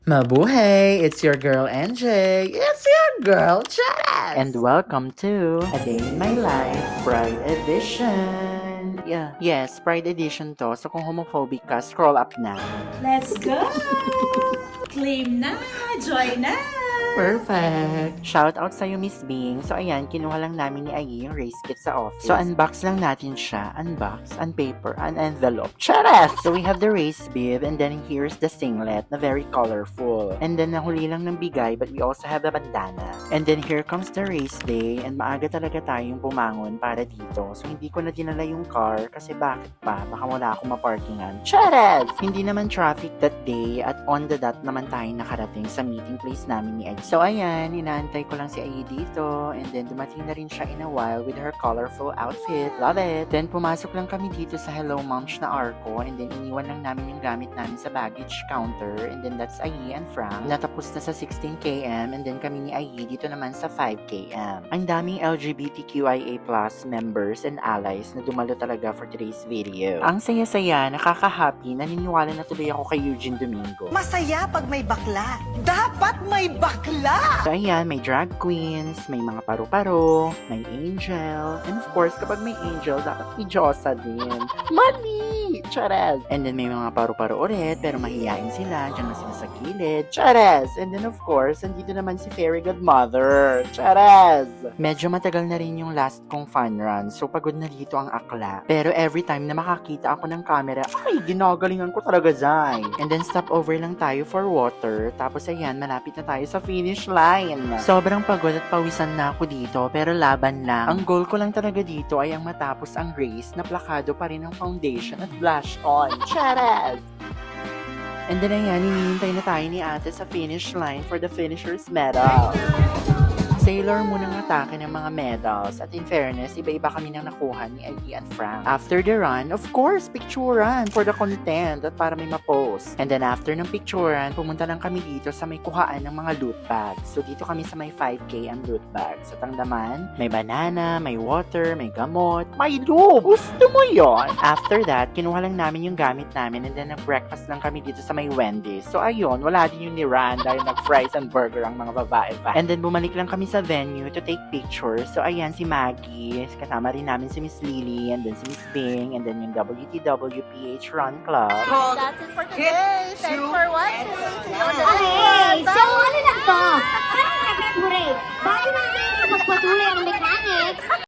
Mabuhay! It's your girl NJ. It's your girl Jess! And welcome to A Day in My Life Pride Edition. Yes, Pride Edition to. So kung homophobic ka, scroll up na. Let's go! Claim na! Join na! Perfect! Shout out sa'yo, Miss Bing. So ayan, kinuha lang namin ni Ayi yung race kit sa office. So unbox lang natin siya. Unbox, unpaper, envelope. Charas! So we have the race bib and then here's the singlet na very colorful. And then nahuli lang ng bigay but we also have the bandana. And then here comes the race day and maaga talaga tayong pumangon para dito. So hindi ko na dinala yung car kasi bakit pa? Baka wala akong maparkingan. Charas! Hindi naman traffic that day at on the dot naman tayo nakarating sa meeting place namin ni Ayi. So ayan, inaantay ko lang si Ayi dito and then dumating na rin siya in a while with her colorful outfit. Love it! Then pumasok lang kami dito sa Hello Munch na Arco and then iniwan lang namin yung gamit namin sa baggage counter and then that's Ayi and Frank. Natapos na sa 16 km and then kami ni Ayi dito naman sa 5 km. Ang daming LGBTQIA+ members and allies na dumalo talaga for today's video. Ang saya-saya, nakaka-happy, naniniwala na tuloy ako kay Eugene Domingo. Masaya pag may bakla. Dapat may bakla! So ayan, may drag queens, may mga paru-paro, may angel, and of course, kapag may angel, dapat may Diyosa din. Mali! Chares! And then may mga paru-paro ulit, pero mahihayin sila, dyan na sila sa gilid. Chares! And then of course, andito naman si Fairy Godmother. Chares! Medyo matagal na rin yung last kong fun run, so pagod na dito ang akla. Pero every time na makakita ako ng camera, ay, ginagalingan ko talaga dyan. And then stop over lang tayo for water, tapos ayan, malapit na tayo sa finish line. Sobrang pagod at pawisan na ako dito, pero laban lang. Ang goal ko lang talaga dito ay ang matapos ang race na plakado pa rin ang foundation at blush on. Charas! And then ayan, hinihintay na tayo ni ate sa finish line for the finisher's medal. Sailor munang atake ng mga medals at in fairness, iba-iba kami nang nakuha ni Ayi and Frank. After the run, of course, picturean for the content at para may ma-post. And then after ng picturean, pumunta lang kami dito sa may kuhaan ng mga loot bags. So dito kami sa may 5K ang loot bags. Sa Tangdaman, may banana, may water, may gamot, may lube! Gusto mo yon? After that, kinuha lang namin yung gamit namin and then nag-breakfast lang kami dito sa may Wendy's. So ayun, wala din yung ni Ran dahil nag-fries and burger ang mga babae pa. And then bumalik lang kami sa venue to take pictures. So ayan si Maggie, kasama rin namin si Miss Lily and then si Miss Bing and then yung WTWPH Run Club. That's it for today. Thanks for watching. Okay, so ano na to? Parang nagmemorate. Bago natin magpatuloy ang